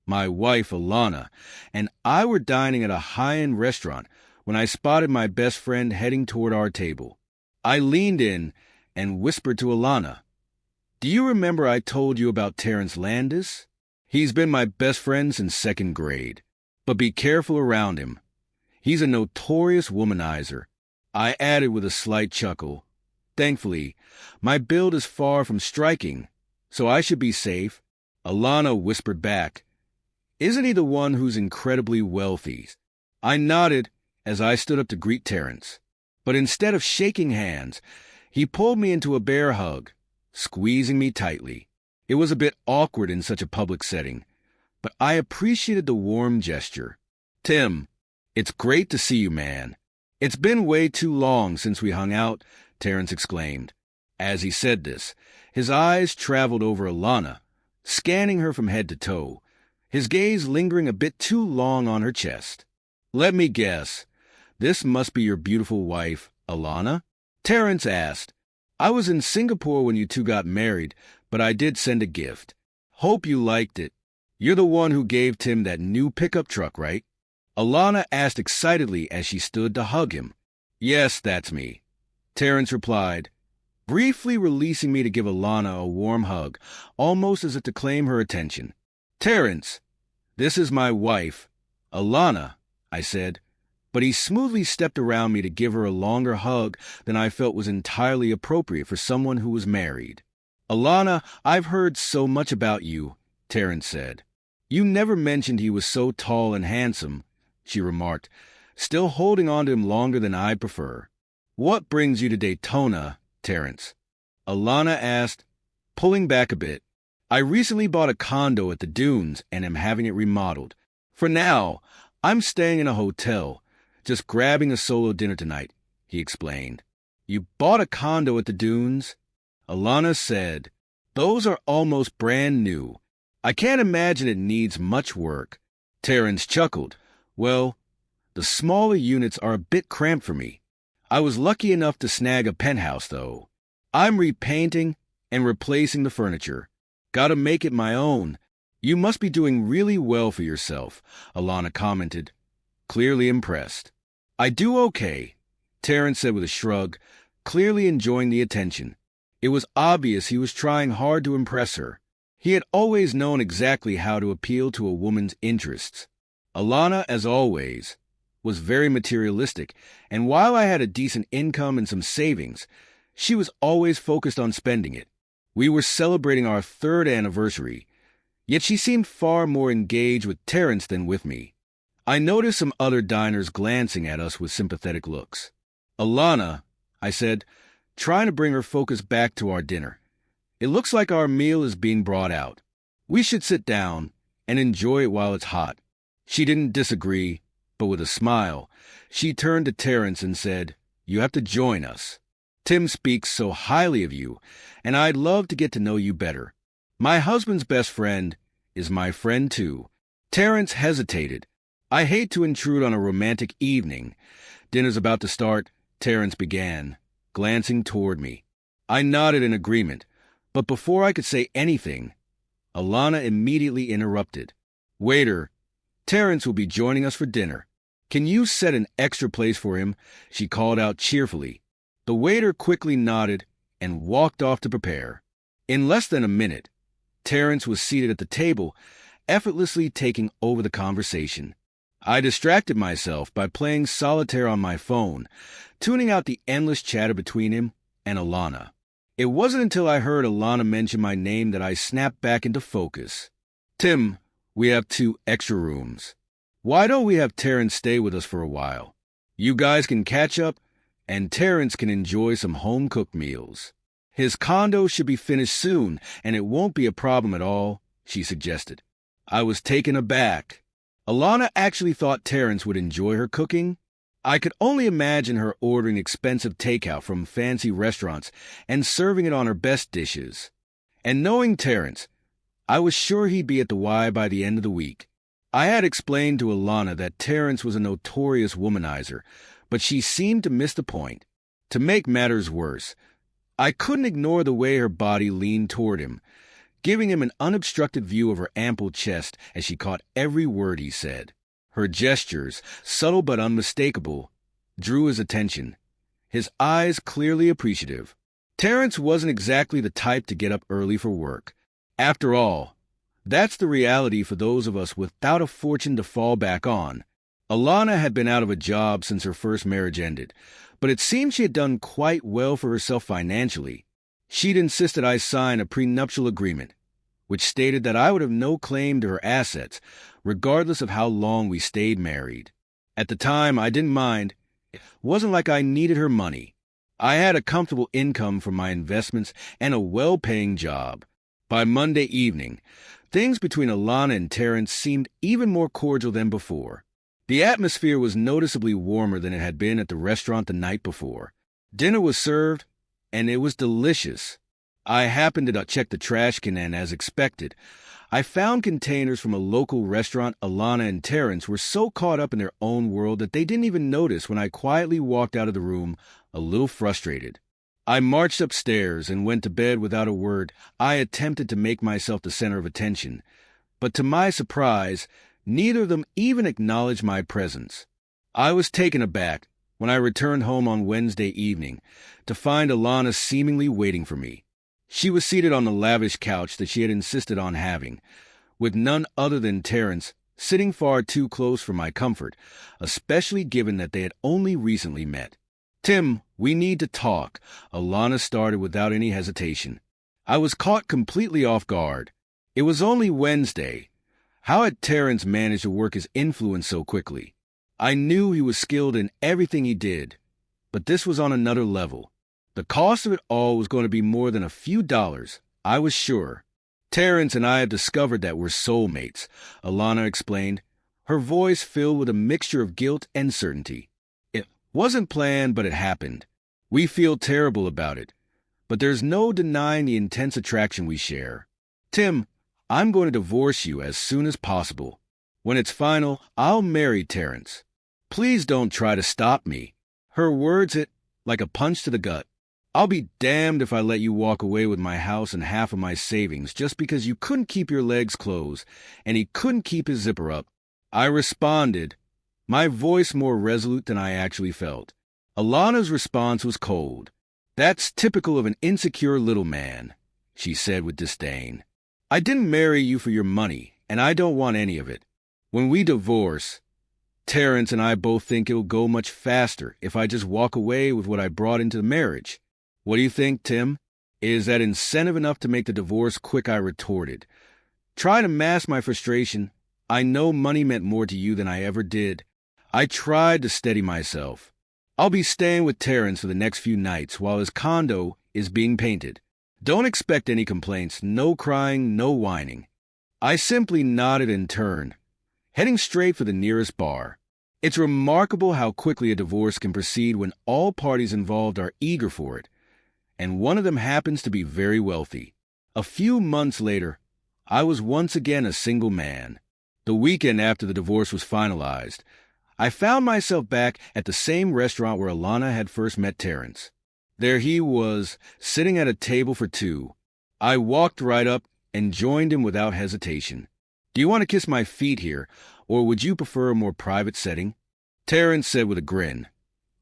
my wife Alana, and I were dining at a high-end restaurant when I spotted my best friend heading toward our table. I leaned in and whispered to Alana, "Do you remember I told you about Terrence Landis? He's been my best friend since second grade. But be careful around him. He's a notorious womanizer," I added with a slight chuckle. Thankfully, my build is far from striking, so I should be safe. Alana whispered back, "Isn't he the one who's incredibly wealthy?" I nodded as I stood up to greet Terrence. But instead of shaking hands, he pulled me into a bear hug, squeezing me tightly. It was a bit awkward in such a public setting, but I appreciated the warm gesture. "Tim, it's great to see you, man. It's been way too long since we hung out," Terrence exclaimed. As he said this, his eyes traveled over Alana, scanning her from head to toe, his gaze lingering a bit too long on her chest. "Let me guess. This must be your beautiful wife, Alana?" Terrence asked. "I was in Singapore when you two got married, but I did send a gift. Hope you liked it. You're the one who gave Tim that new pickup truck, right?" Alana asked excitedly as she stood to hug him. "Yes, that's me," Terrence replied, briefly releasing me to give Alana a warm hug, almost as if to claim her attention. "Terrence, this is my wife, Alana," I said, but he smoothly stepped around me to give her a longer hug than I felt was entirely appropriate for someone who was married. "Alana, I've heard so much about you," Terrence said. "You never mentioned he was so tall and handsome," she remarked, still holding on to him longer than I'd prefer. "What brings you to Daytona, Terrence?" Alana asked, pulling back a bit. "I recently bought a condo at the Dunes and am having it remodeled. For now, I'm staying in a hotel, just grabbing a solo dinner tonight," he explained. "You bought a condo at the Dunes?" Alana said, "Those are almost brand new. I can't imagine it needs much work." Terrence chuckled. "Well, the smaller units are a bit cramped for me. I was lucky enough to snag a penthouse, though. I'm repainting and replacing the furniture. Gotta make it my own." "You must be doing really well for yourself," Alana commented, clearly impressed. "I do okay," Terrence said with a shrug, clearly enjoying the attention. It was obvious he was trying hard to impress her. He had always known exactly how to appeal to a woman's interests. Alana, as always, was very materialistic, and while I had a decent income and some savings, she was always focused on spending it. We were celebrating our 3rd anniversary, yet she seemed far more engaged with Terrence than with me. I noticed some other diners glancing at us with sympathetic looks. "Alana," I said, trying to bring her focus back to our dinner, "it looks like our meal is being brought out. We should sit down and enjoy it while it's hot." She didn't disagree, but with a smile, she turned to Terrence and said, "You have to join us. Tim speaks so highly of you, and I'd love to get to know you better. My husband's best friend is my friend too." Terrence hesitated. "I hate to intrude on a romantic evening." "Dinner's about to start," Terrence began, glancing toward me. I nodded in agreement, but before I could say anything, Alana immediately interrupted. "Waiter, Terrence will be joining us for dinner. Can you set an extra place for him?" she called out cheerfully. The waiter quickly nodded and walked off to prepare. In less than a minute, Terrence was seated at the table, effortlessly taking over the conversation. I distracted myself by playing solitaire on my phone, tuning out the endless chatter between him and Alana. It wasn't until I heard Alana mention my name that I snapped back into focus. "Tim, we have 2 extra rooms. Why don't we have Terrence stay with us for a while? You guys can catch up, and Terrence can enjoy some home-cooked meals. His condo should be finished soon, and it won't be a problem at all," she suggested. I was taken aback. Alana actually thought Terrence would enjoy her cooking? I could only imagine her ordering expensive takeout from fancy restaurants and serving it on her best dishes. And knowing Terrence, I was sure he'd be at the Y by the end of the week. I had explained to Alana that Terrence was a notorious womanizer, but she seemed to miss the point. To make matters worse, I couldn't ignore the way her body leaned toward him, giving him an unobstructed view of her ample chest as she caught every word he said. Her gestures, subtle but unmistakable, drew his attention, his eyes clearly appreciative. Terrence wasn't exactly the type to get up early for work. After all, that's the reality for those of us without a fortune to fall back on. Alana had been out of a job since her first marriage ended, but it seemed she had done quite well for herself financially. She'd insisted I sign a prenuptial agreement, which stated that I would have no claim to her assets, regardless of how long we stayed married. At the time, I didn't mind. It wasn't like I needed her money. I had a comfortable income from my investments and a well-paying job. By Monday evening, things between Alana and Terrence seemed even more cordial than before. The atmosphere was noticeably warmer than it had been at the restaurant the night before. Dinner was served, and it was delicious. I happened to check the trash can, and as expected, I found containers from a local restaurant. Alana and Terrence were so caught up in their own world that they didn't even notice when I quietly walked out of the room, a little frustrated. I marched upstairs and went to bed without a word. I attempted to make myself the center of attention, but to my surprise, neither of them even acknowledged my presence. I was taken aback when I returned home on Wednesday evening to find Alana seemingly waiting for me. She was seated on the lavish couch that she had insisted on having, with none other than Terrence sitting far too close for my comfort, especially given that they had only recently met. "Tim, we need to talk," Alana started without any hesitation. I was caught completely off guard. It was only Wednesday. How had Terrence managed to work his influence so quickly? I knew he was skilled in everything he did, but this was on another level. The cost of it all was going to be more than a few dollars, I was sure. "Terrence and I have discovered that we're soulmates," Alana explained, her voice filled with a mixture of guilt and certainty. "It wasn't planned, but it happened. We feel terrible about it, but there's no denying the intense attraction we share. Tim, I'm going to divorce you as soon as possible. When it's final, I'll marry Terrence. Please don't try to stop me." Her words hit like a punch to the gut. "I'll be damned if I let you walk away with my house and half of my savings just because you couldn't keep your legs closed and he couldn't keep his zipper up." I responded, my voice more resolute than I actually felt. Alana's response was cold. "That's typical of an insecure little man," she said with disdain. "I didn't marry you for your money, and I don't want any of it. When we divorce, Terrence and I both think it'll go much faster if I just walk away with what I brought into the marriage. What do you think, Tim? Is that incentive enough to make the divorce quick?" I retorted. Trying to mask my frustration, I know money meant more to you than I ever did. I tried to steady myself. "I'll be staying with Terrence for the next few nights while his condo is being painted. Don't expect any complaints, no crying, no whining." I simply nodded and turned, heading straight for the nearest bar. It's remarkable how quickly a divorce can proceed when all parties involved are eager for it, and one of them happens to be very wealthy. A few months later, I was once again a single man. The weekend after the divorce was finalized, I found myself back at the same restaurant where Alana had first met Terrence. There he was, sitting at a table for two. I walked right up and joined him without hesitation. "Do you want to kiss my feet here, or would you prefer a more private setting?" Terrence said with a grin,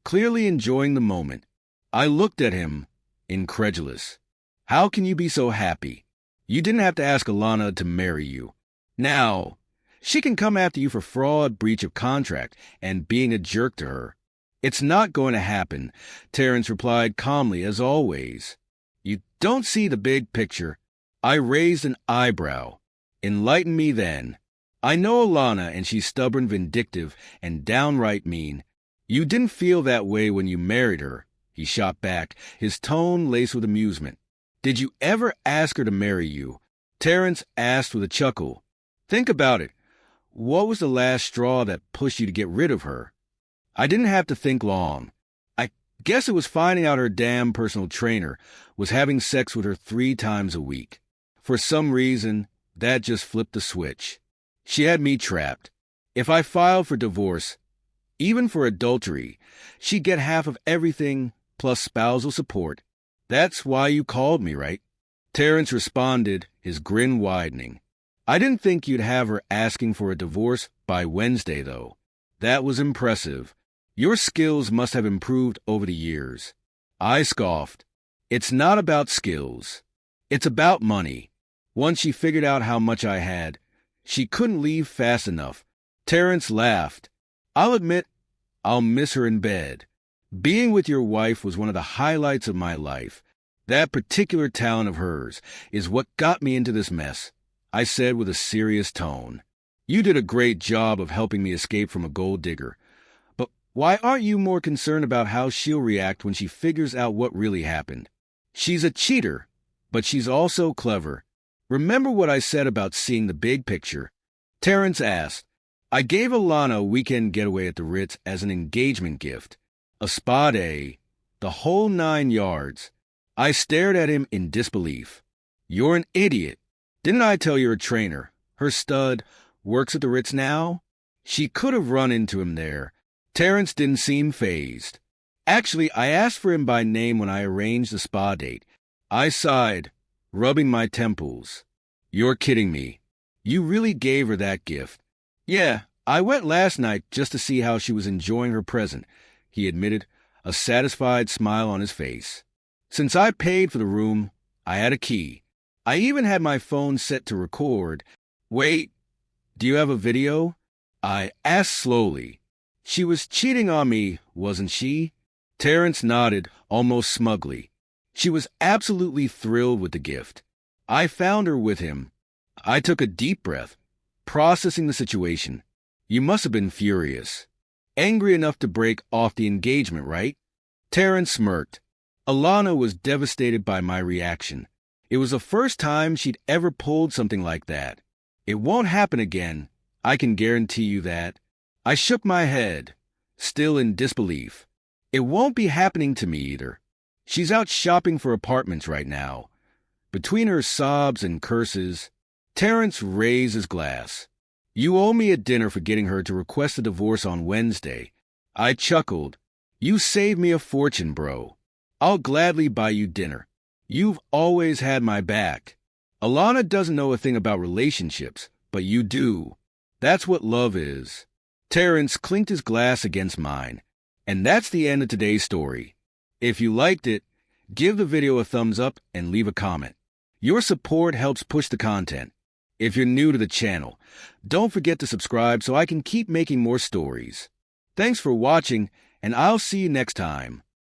clearly enjoying the moment. I looked at him, incredulous. "How can you be so happy? You didn't have to ask Alana to marry you. Now, she can come after you for fraud, breach of contract, and being a jerk to her." "It's not going to happen," Terrence replied calmly as always. "You don't see the big picture." I raised an eyebrow. "Enlighten me then." "I know Alana, and she's stubborn, vindictive, and downright mean. You didn't feel that way when you married her," he shot back, his tone laced with amusement. "Did you ever ask her to marry you?" Terrence asked with a chuckle. "Think about it. What was the last straw that pushed you to get rid of her?" I didn't have to think long. I guess it was finding out her damn personal trainer was having sex with her 3 times a week. For some reason, that just flipped the switch. She had me trapped. If I filed for divorce, even for adultery, she'd get half of everything plus spousal support. "That's why you called me, right?" Terrence responded, his grin widening. I didn't think you'd have her asking for a divorce by Wednesday, though. That was impressive. Your skills must have improved over the years. I scoffed. It's not about skills. It's about money. Once she figured out how much I had, she couldn't leave fast enough. Terrence laughed. I'll admit, I'll miss her in bed. Being with your wife was one of the highlights of my life. That particular talent of hers is what got me into this mess, I said with a serious tone. You did a great job of helping me escape from a gold digger. But why aren't you more concerned about how she'll react when she figures out what really happened? She's a cheater, but she's also clever. Remember what I said about seeing the big picture? Terrence asked. I gave Alana a weekend getaway at the Ritz as an engagement gift. A spa day, the whole 9 yards. I stared at him in disbelief. You're an idiot. Didn't I tell you her trainer, her stud, works at the Ritz now? She could have run into him there. Terrence didn't seem fazed. Actually, I asked for him by name when I arranged the spa date. I sighed, rubbing my temples. You're kidding me. You really gave her that gift. Yeah, I went last night just to see how she was enjoying her present, he admitted, a satisfied smile on his face. Since I paid for the room, I had a key. I even had my phone set to record. Wait, do you have a video? I asked slowly. She was cheating on me, wasn't she? Terrence nodded, almost smugly. She was absolutely thrilled with the gift. I found her with him. I took a deep breath, processing the situation. You must have been furious. Angry enough to break off the engagement, right? Terrence smirked. Alana was devastated by my reaction. It was the first time she'd ever pulled something like that. It won't happen again, I can guarantee you that. I shook my head, still in disbelief. It won't be happening to me either. She's out shopping for apartments right now. Between her sobs and curses, Terrence raised his glass. You owe me a dinner for getting her to request a divorce on Wednesday. I chuckled. You saved me a fortune, bro. I'll gladly buy you dinner. You've always had my back. Alana doesn't know a thing about relationships, but you do. That's what love is. Terrence clinked his glass against mine. And that's the end of today's story. If you liked it, give the video a thumbs up and leave a comment. Your support helps push the content. If you're new to the channel, don't forget to subscribe so I can keep making more stories. Thanks for watching, and I'll see you next time.